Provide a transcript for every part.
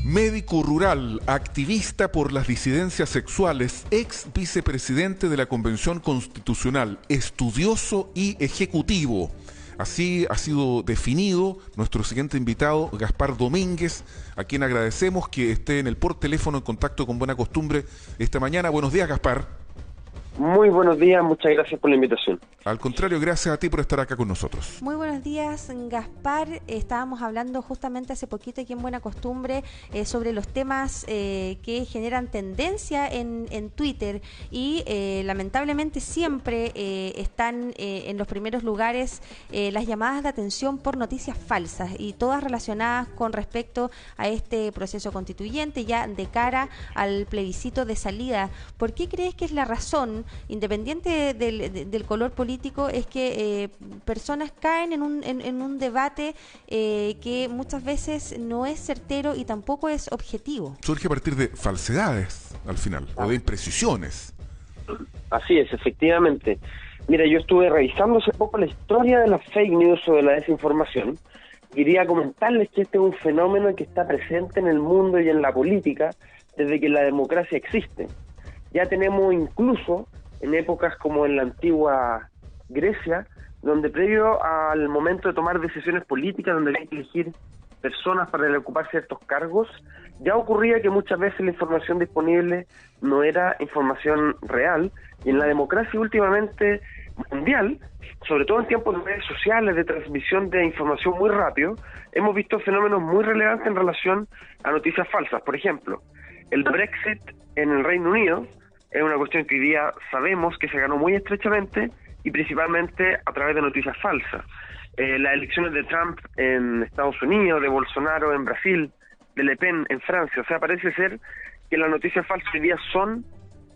Médico rural, activista por las disidencias sexuales, ex vicepresidente de la Convención Constitucional, estudioso y ejecutivo. Así ha sido definido nuestro siguiente invitado, Gaspar Domínguez, a quien agradecemos que esté por teléfono en contacto con Buena Costumbre esta mañana. Buenos días, Gaspar. Muy buenos días, muchas gracias por la invitación. Al contrario, gracias a ti por estar acá con nosotros. Muy buenos días, Gaspar. Estábamos hablando justamente hace poquito aquí en Buena Costumbre sobre los temas que generan tendencia en Twitter y lamentablemente siempre están en los primeros lugares las llamadas de atención por noticias falsas y todas relacionadas con respecto a este proceso constituyente ya de cara al plebiscito de salida. ¿Por qué crees que es la razón, independiente del color político, es que personas caen en un debate que muchas veces no es certero y tampoco es objetivo? Surge a partir de falsedades, al final, o de imprecisiones. Así es, efectivamente. Mira, yo estuve revisando hace poco la historia de las fake news o de la desinformación. Quería comentarles que este es un fenómeno que está presente en el mundo y en la política desde que la democracia existe. Ya tenemos incluso en épocas como en la antigua Grecia, donde previo al momento de tomar decisiones políticas, donde había que elegir personas para ocupar ciertos cargos, ya ocurría que muchas veces la información disponible no era información real, y en la democracia últimamente mundial, sobre todo en tiempos de redes sociales, de transmisión de información muy rápido, hemos visto fenómenos muy relevantes en relación a noticias falsas. Por ejemplo, el Brexit en el Reino Unido es una cuestión que hoy día sabemos que se ganó muy estrechamente y principalmente a través de noticias falsas. Las elecciones de Trump en Estados Unidos, de Bolsonaro en Brasil, de Le Pen en Francia. O sea, parece ser que las noticias falsas hoy día son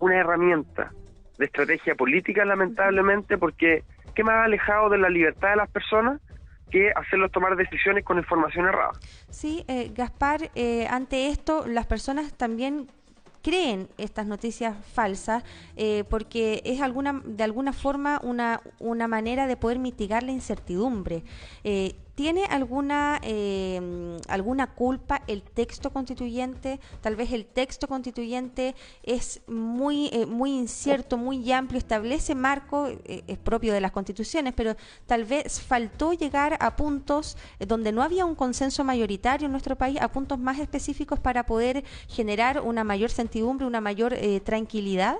una herramienta de estrategia política, lamentablemente, porque ¿qué más alejado de la libertad de las personas que hacerlos tomar decisiones con información errada? Sí, Gaspar, ante esto, las personas también creen estas noticias falsas porque es de alguna forma una manera de poder mitigar la incertidumbre. ¿Tiene alguna culpa el texto constituyente? Tal vez el texto constituyente es muy incierto, muy amplio, establece marco, es propio de las constituciones, pero tal vez faltó llegar a puntos donde no había un consenso mayoritario en nuestro país, a puntos más específicos para poder generar una mayor certidumbre, una mayor tranquilidad.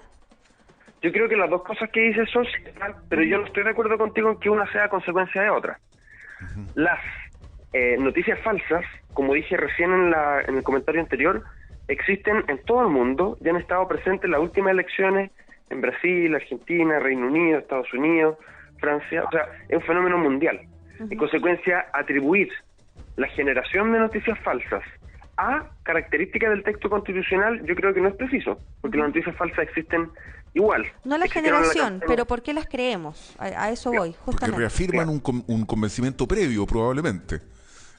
Yo creo que las dos cosas que dices son ciertas, pero yo no estoy de acuerdo contigo en que una sea consecuencia de otra. Las noticias falsas, como dije recién en el comentario anterior, existen en todo el mundo, ya han estado presentes en las últimas elecciones en Brasil, Argentina, Reino Unido, Estados Unidos, Francia. O sea, es un fenómeno mundial. En consecuencia, atribuir la generación de noticias falsas a características del texto constitucional yo creo que no es preciso, porque las noticias falsas existen igual. No la generación, pero ¿por qué las creemos? A eso voy, justamente. Porque reafirman un convencimiento previo, probablemente.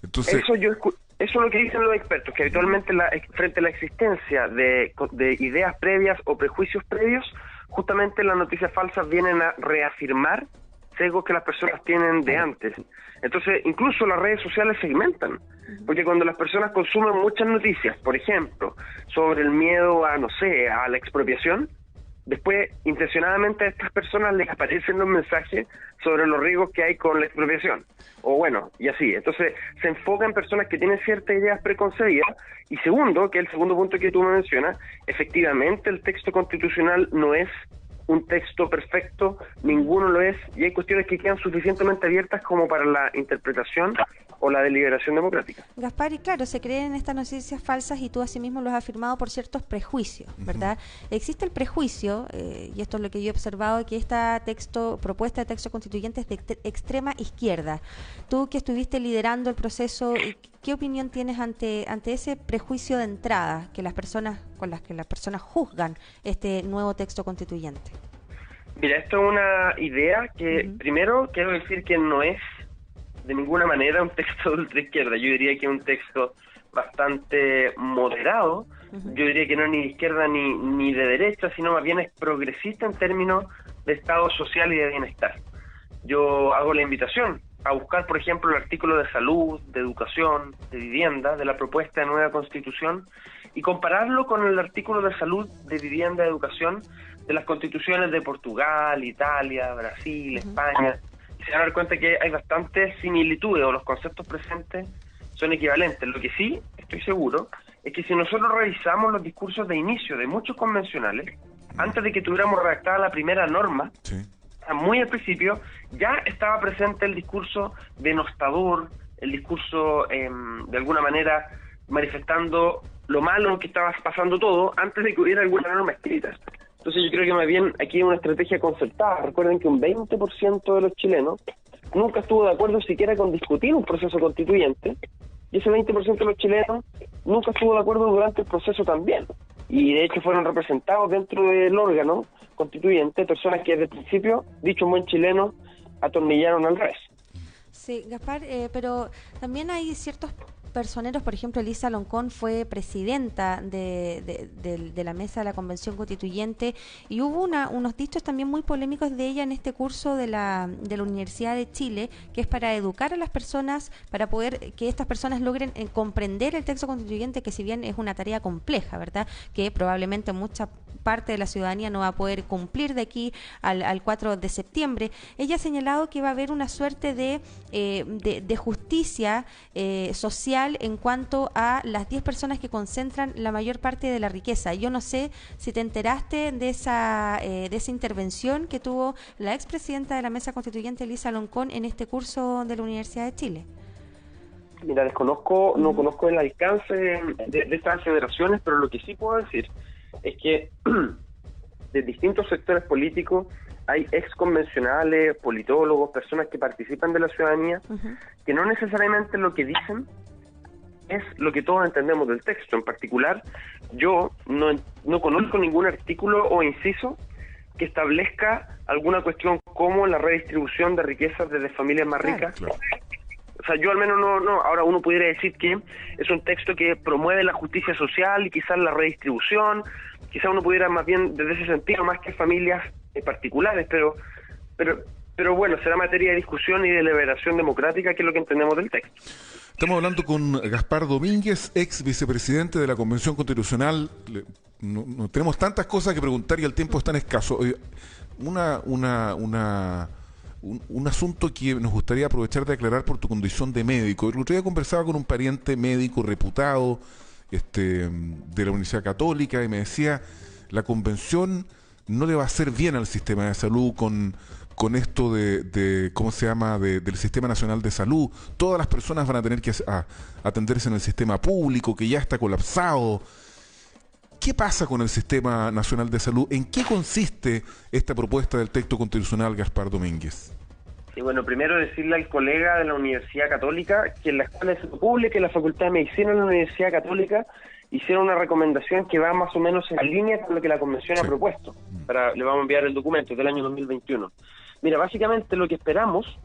Entonces, eso es lo que dicen los expertos, que habitualmente frente a la existencia de ideas previas o prejuicios previos, justamente las noticias falsas vienen a reafirmar sesgos que las personas tienen de antes. Entonces, incluso las redes sociales segmentan, porque cuando las personas consumen muchas noticias, por ejemplo, sobre el miedo a la expropiación, después, intencionadamente a estas personas les aparecen los mensajes sobre los riesgos que hay con la expropiación. O bueno, y así. Entonces, se enfoca en personas que tienen ciertas ideas preconcebidas. Y segundo, que es el segundo punto que tú me mencionas, efectivamente el texto constitucional no es un texto perfecto, ninguno lo es, y hay cuestiones que quedan suficientemente abiertas como para la interpretación o la deliberación democrática. Gaspar, y claro, se creen estas noticias falsas y tú asimismo lo has afirmado por ciertos prejuicios, ¿verdad? Existe el prejuicio, y esto es lo que yo he observado, que esta propuesta de texto constituyente es de extrema izquierda. Tú que estuviste liderando el proceso, ¿qué opinión tienes ante ese prejuicio de entrada con las que las personas juzgan este nuevo texto constituyente? Mira, esto es una idea que, primero, quiero decir que no es de ninguna manera un texto de ultraizquierda. Yo diría que es un texto bastante moderado. Yo diría que no es ni de izquierda ni de derecha, sino más bien es progresista en términos de Estado social y de bienestar. Yo hago la invitación a buscar, por ejemplo, el artículo de salud, de educación, de vivienda, de la propuesta de nueva constitución, y compararlo con el artículo de salud, de vivienda, de educación, de las constituciones de Portugal, Italia, Brasil, España, y se van a dar cuenta que hay bastantes similitudes, o los conceptos presentes son equivalentes. Lo que sí estoy seguro es que si nosotros revisamos los discursos de inicio de muchos convencionales, antes de que tuviéramos redactada la primera norma, Sí. muy al principio, ya estaba presente el discurso denostador, el discurso de alguna manera manifestando lo malo que estaba pasando todo antes de que hubiera alguna norma escrita. Entonces yo creo que más bien aquí hay una estrategia concertada. Recuerden que un 20% de los chilenos nunca estuvo de acuerdo siquiera con discutir un proceso constituyente, y ese 20% de los chilenos nunca estuvo de acuerdo durante el proceso también. Y de hecho fueron representados dentro del órgano constituyente personas que desde el principio, dicho en buen chileno, atornillaron al revés. Sí, Gaspar, pero también hay ciertos personeros, por ejemplo, Elisa Loncón fue presidenta de la mesa de la Convención Constituyente, y hubo unos dichos también muy polémicos de ella en este curso de la Universidad de Chile, que es para educar a las personas, para poder que estas personas logren comprender el texto constituyente, que si bien es una tarea compleja, ¿verdad?, que probablemente mucha parte de la ciudadanía no va a poder cumplir de aquí al 4 de septiembre. Ella ha señalado que va a haber una suerte de justicia social en cuanto a las 10 personas que concentran la mayor parte de la riqueza. Yo no sé si te enteraste de esa intervención que tuvo la expresidenta de la Mesa Constituyente, Elisa Loncón, en este curso de la Universidad de Chile. Mira, no conozco el alcance de estas federaciones, pero lo que sí puedo decir es que de distintos sectores políticos hay exconvencionales, politólogos, personas que participan de la ciudadanía, que no necesariamente lo que dicen es lo que todos entendemos del texto. En particular, yo no conozco ningún artículo o inciso que establezca alguna cuestión como la redistribución de riquezas desde familias más ricas. Claro. O sea, yo al menos no. Ahora uno pudiera decir que es un texto que promueve la justicia social y quizás la redistribución, quizás uno pudiera más bien desde ese sentido, más que familias particulares, pero bueno, será materia de discusión y de deliberación democrática, que es lo que entendemos del texto. Estamos hablando con Gaspar Domínguez, ex vicepresidente de la Convención Constitucional. No tenemos tantas cosas que preguntar y el tiempo es tan escaso. Un asunto que nos gustaría aprovechar de aclarar por tu condición de médico. El otro día conversaba con un pariente médico reputado de la Universidad Católica y me decía, la convención no le va a hacer bien al sistema de salud con esto de ¿cómo se llama?, del Sistema Nacional de Salud. Todas las personas van a tener que atenderse en el sistema público, que ya está colapsado. ¿Qué pasa con el Sistema Nacional de Salud? ¿En qué consiste esta propuesta del texto constitucional, Gaspar Domínguez? Sí, bueno, primero decirle al colega de la Universidad Católica que en la Escuela de Salud Pública y la Facultad de Medicina de la Universidad Católica hicieron una recomendación que va más o menos en línea con lo que la Convención ha propuesto. Le vamos a enviar el documento del año 2021. Mira, básicamente lo que esperamos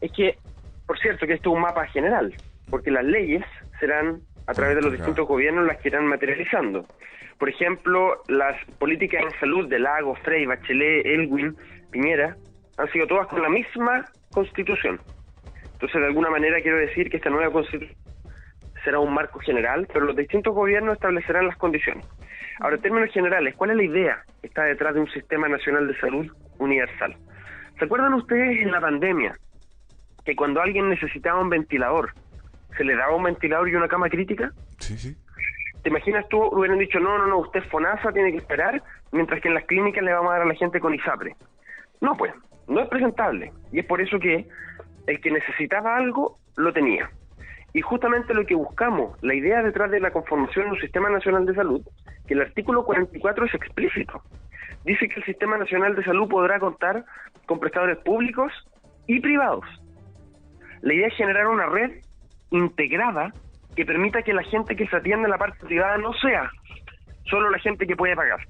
es que, por cierto, que esto es un mapa general, porque las leyes serán a través de los distintos gobiernos las que irán materializando. Por ejemplo, las políticas en salud de Lagos, Frey, Bachelet, Elwin, Piñera, han sido todas con la misma Constitución. Entonces, de alguna manera quiero decir que esta nueva Constitución será un marco general, pero los distintos gobiernos establecerán las condiciones. Ahora, en términos generales, ¿cuál es la idea que está detrás de un Sistema Nacional de Salud universal? ¿Se acuerdan ustedes en la pandemia que cuando alguien necesitaba un ventilador, se le daba un ventilador y una cama crítica? Sí, sí. ¿Te imaginas tú hubieran dicho, no, usted es FONASA, tiene que esperar, mientras que en las clínicas le vamos a dar a la gente con ISAPRE? No, pues, no es presentable. Y es por eso que el que necesitaba algo, lo tenía. Y justamente lo que buscamos, la idea detrás de la conformación de un Sistema Nacional de Salud, que el artículo 44 es explícito. Dice que el Sistema Nacional de Salud podrá contar con prestadores públicos y privados. La idea es generar una red integrada que permita que la gente que se atiende en la parte privada no sea solo la gente que puede pagar,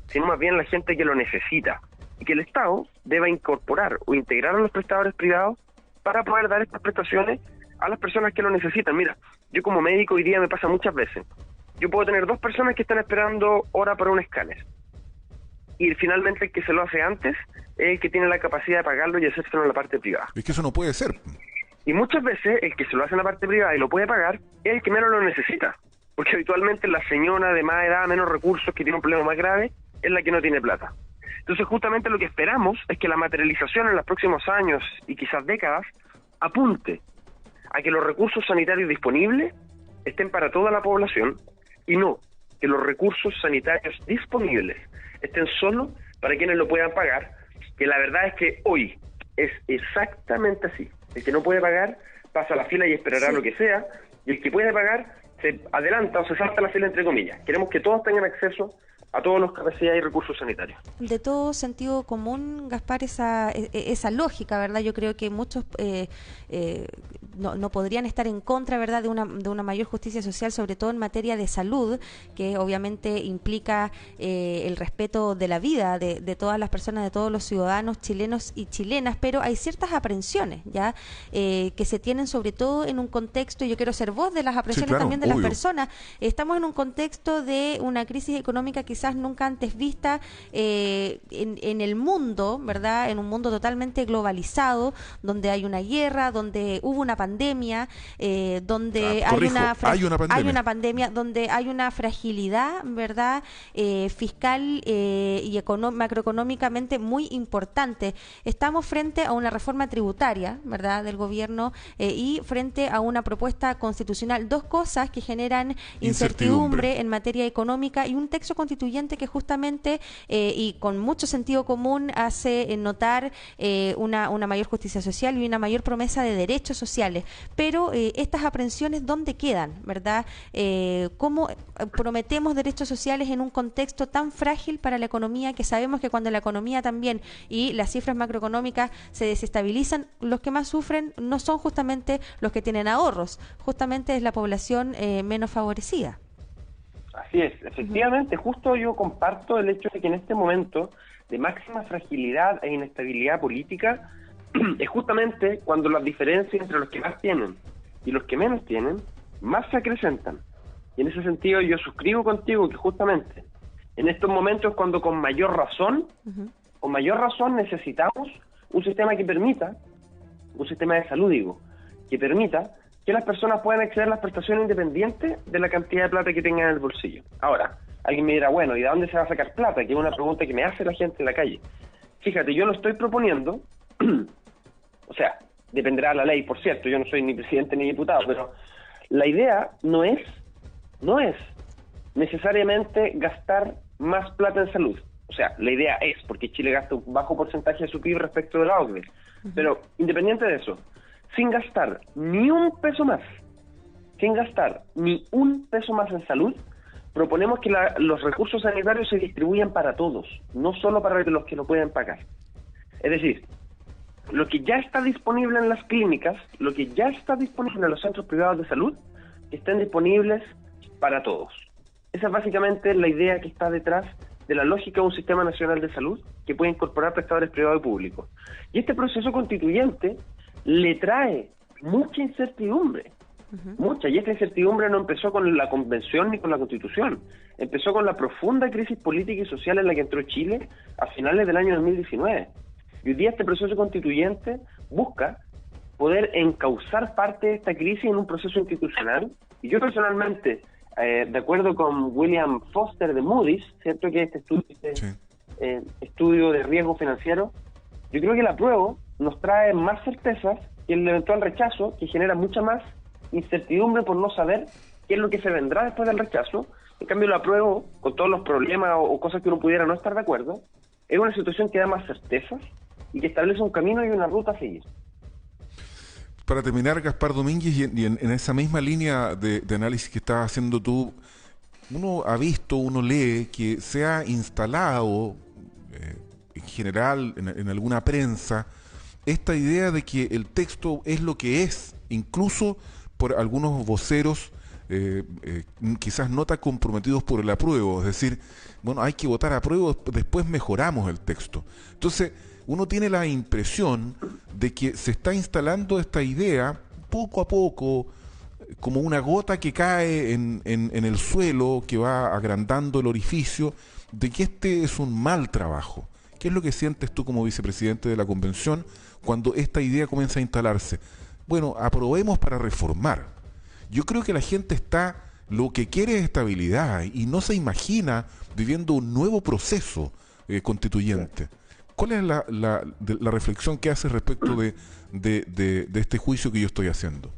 sino más bien la gente que lo necesita, y que el Estado deba incorporar o integrar a los prestadores privados para poder dar estas prestaciones a las personas que lo necesitan. Mira, yo como médico hoy día me pasa muchas veces. Yo puedo tener 2 personas que están esperando hora para un escáner, y finalmente el que se lo hace antes es el que tiene la capacidad de pagarlo y hacérselo en la parte privada. Es que eso no puede ser. Y muchas veces el que se lo hace en la parte privada y lo puede pagar es el que menos lo necesita, porque habitualmente la señora de más edad, menos recursos, que tiene un problema más grave, es la que no tiene plata. Entonces justamente lo que esperamos es que la materialización en los próximos años y quizás décadas apunte a que los recursos sanitarios disponibles estén para toda la población y no que los recursos sanitarios disponibles estén solo para quienes lo puedan pagar, que la verdad es que hoy es exactamente así. El que no puede pagar pasa a la fila y esperará lo que sea, y el que puede pagar se adelanta o se salta la fila, entre comillas. Queremos que todos tengan acceso a todos los capacidades y recursos sanitarios. De todo sentido común, Gaspar, esa lógica, ¿verdad? Yo creo que muchos no podrían estar en contra, ¿verdad?, de una mayor justicia social, sobre todo en materia de salud, que obviamente implica el respeto de la vida de todas las personas, de todos los ciudadanos chilenos y chilenas, pero hay ciertas aprensiones, ¿ya? Que se tienen sobre todo en un contexto, y yo quiero ser voz de las aprensiones, sí, claro, también de las personas. Estamos en un contexto de una crisis económica quizás nunca antes vista en el mundo, ¿verdad? En un mundo totalmente globalizado, donde hay una guerra, donde hubo una pandemia, donde hay una pandemia, donde hay una fragilidad, ¿verdad? Fiscal y macroeconómicamente muy importante. Estamos frente a una reforma tributaria, ¿verdad?, del gobierno, y frente a una propuesta constitucional, dos cosas que generan incertidumbre en materia económica, y un texto constituyente que justamente y con mucho sentido común hace notar una mayor justicia social y una mayor promesa de derechos sociales. Pero estas aprensiones, ¿dónde quedan, verdad? ¿Cómo prometemos derechos sociales en un contexto tan frágil para la economía, que sabemos que cuando la economía también y las cifras macroeconómicas se desestabilizan, los que más sufren no son justamente los que tienen ahorros, justamente es la población menos favorecida? Así es, efectivamente, justo yo comparto el hecho de que en este momento de máxima fragilidad e inestabilidad política es justamente cuando las diferencias entre los que más tienen y los que menos tienen más se acrecentan. Y en ese sentido yo suscribo contigo que justamente en estos momentos cuando con mayor razón necesitamos un sistema que permita, un sistema de salud digo, que permita que las personas puedan acceder a las prestaciones independientes de la cantidad de plata que tengan en el bolsillo. Ahora, alguien me dirá, bueno, ¿y de dónde se va a sacar plata? Que es una pregunta que me hace la gente en la calle. Fíjate, yo lo estoy proponiendo, o sea, dependerá de la ley, por cierto, yo no soy ni presidente ni diputado, pero la idea no es necesariamente gastar más plata en salud. O sea, la idea es, porque Chile gasta un bajo porcentaje de su PIB respecto de la OCDE, pero independiente de eso, sin gastar ni un peso más en salud, proponemos que los recursos sanitarios se distribuyan para todos, no solo para los que lo pueden pagar. Es decir, lo que ya está disponible en las clínicas, lo que ya está disponible en los centros privados de salud, que estén disponibles para todos. Esa es básicamente la idea que está detrás de la lógica de un sistema nacional de salud que puede incorporar prestadores privados y públicos. Y este proceso constituyente le trae mucha incertidumbre, mucha, y esta incertidumbre no empezó con la Convención ni con la Constitución, empezó con la profunda crisis política y social en la que entró Chile a finales del año 2019. Y hoy día este proceso constituyente busca poder encauzar parte de esta crisis en un proceso institucional, y yo personalmente, de acuerdo con William Foster de Moody's, ¿cierto?, que este estudio de riesgo financiero, yo creo que el apruebo nos trae más certezas que el eventual rechazo, que genera mucha más incertidumbre por no saber qué es lo que se vendrá después del rechazo. En cambio, el apruebo, con todos los problemas o cosas que uno pudiera no estar de acuerdo, es una situación que da más certezas y que establece un camino y una ruta a seguir. Para terminar, Gaspar Domínguez, y en esa misma línea de análisis que estás haciendo tú, uno ha visto, uno lee que se ha instalado en general en alguna prensa esta idea de que el texto es lo que es, incluso por algunos voceros quizás no tan comprometidos por el apruebo, es decir, bueno, hay que votar apruebo, después mejoramos el texto. Entonces, uno tiene la impresión de que se está instalando esta idea poco a poco, como una gota que cae en el suelo, que va agrandando el orificio, de que este es un mal trabajo. ¿Qué es lo que sientes tú como vicepresidente de la Convención cuando esta idea comienza a instalarse? bueno, aprobemos para reformar. Yo creo que la gente lo que quiere es estabilidad y no se imagina viviendo un nuevo proceso constituyente. ¿Cuál es la reflexión que haces respecto de este juicio que yo estoy haciendo?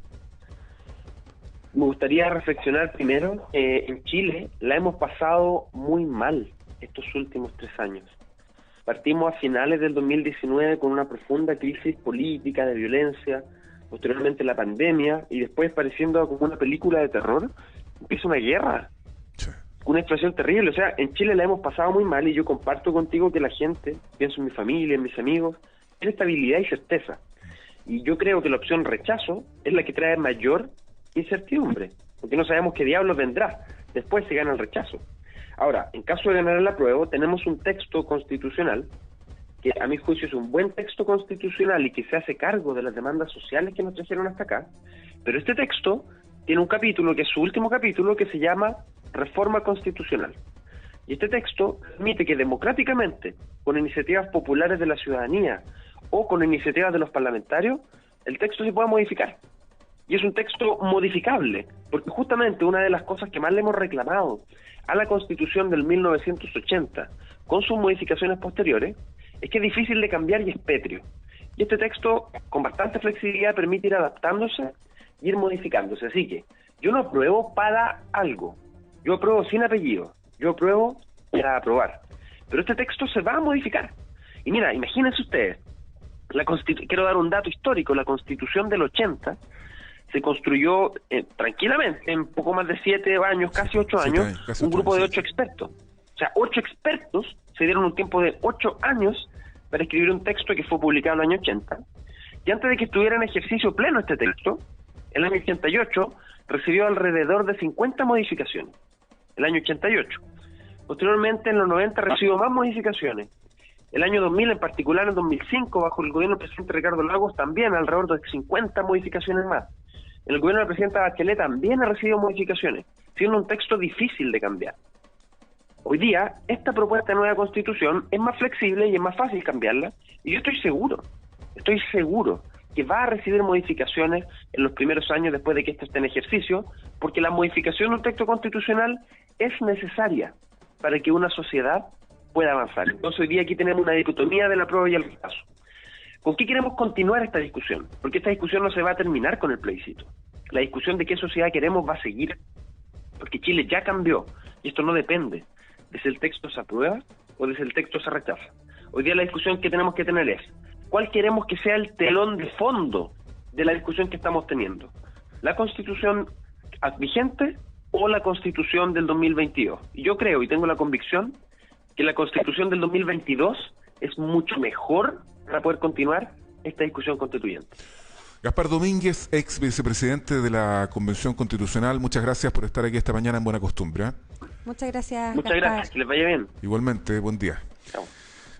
Me gustaría reflexionar primero, en Chile la hemos pasado muy mal estos últimos 3 años. Partimos a finales del 2019 con una profunda crisis política, de violencia, posteriormente la pandemia, y después, pareciendo como una película de terror, empieza una guerra, sí, una explosión terrible. O sea, en Chile la hemos pasado muy mal, y yo comparto contigo que la gente, pienso en mi familia, en mis amigos, tiene estabilidad y certeza. Y yo creo que la opción rechazo es la que trae mayor incertidumbre, porque no sabemos qué diablos vendrá después si gana el rechazo. Ahora, en caso de ganar el apruebo, tenemos un texto constitucional que a mi juicio es un buen texto constitucional y que se hace cargo de las demandas sociales que nos trajeron hasta acá, pero este texto tiene un capítulo, que es su último capítulo, que se llama Reforma Constitucional. Y este texto permite que democráticamente, con iniciativas populares de la ciudadanía o con iniciativas de los parlamentarios, el texto se pueda modificar. Y es un texto modificable, porque justamente una de las cosas que más le hemos reclamado a la Constitución del 1980, con sus modificaciones posteriores, es que es difícil de cambiar y es pétreo. Y este texto, con bastante flexibilidad, permite ir adaptándose y ir modificándose. Así que yo no apruebo para algo, yo apruebo sin apellido, yo apruebo para aprobar. Pero este texto se va a modificar. Y mira, imagínense ustedes, quiero dar un dato histórico, la Constitución del 80 se construyó tranquilamente, en poco más de 7 años, casi 8 años, un grupo de 8 expertos. O sea, 8 expertos se dieron un tiempo de 8 años para escribir un texto que fue publicado en el año 80. Y antes de que estuviera en ejercicio pleno este texto, el año 88 recibió alrededor de 50 modificaciones. El año 88. Posteriormente, en los 90 recibió más modificaciones. El año 2000, en particular en 2005, bajo el gobierno del presidente Ricardo Lagos, también alrededor de 50 modificaciones más. En el gobierno de la presidenta Bachelet también ha recibido modificaciones, siendo un texto difícil de cambiar. Hoy día, esta propuesta de nueva Constitución es más flexible y es más fácil cambiarla, y yo estoy seguro que va a recibir modificaciones en los primeros años después de que esto esté en ejercicio, porque la modificación de un texto constitucional es necesaria para que una sociedad pueda avanzar. Entonces hoy día aquí tenemos una dicotomía del apruebo y el rechazo. ¿Con qué queremos continuar esta discusión? Porque esta discusión no se va a terminar con el plebiscito. La discusión de qué sociedad queremos va a seguir, porque Chile ya cambió, y esto no depende de si el texto se aprueba o de si el texto se rechaza. Hoy día la discusión que tenemos que tener es, ¿cuál queremos que sea el telón de fondo de la discusión que estamos teniendo? ¿La Constitución vigente o la Constitución del 2022? Y yo creo y tengo la convicción que la Constitución del 2022 es mucho mejor para poder continuar esta discusión constituyente. Gaspar Domínguez, ex vicepresidente de la Convención Constitucional, muchas gracias por estar aquí esta mañana en Buena Costumbre. Muchas gracias. Muchas gracias, que les vaya bien. Igualmente, buen día. Chao.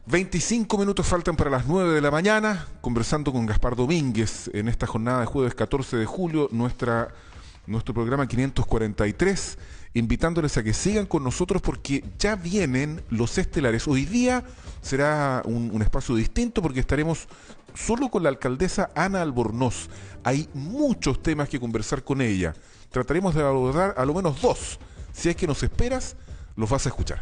25 minutos faltan para las 9 de la mañana, conversando con Gaspar Domínguez en esta jornada de jueves 14 de julio, nuestro programa 543, invitándoles a que sigan con nosotros porque ya vienen los estelares. Hoy día será un espacio distinto porque estaremos solo con la alcaldesa Ana Albornoz. Hay muchos temas que conversar con ella. Trataremos de abordar a lo menos 2. Si es que nos esperas, los vas a escuchar.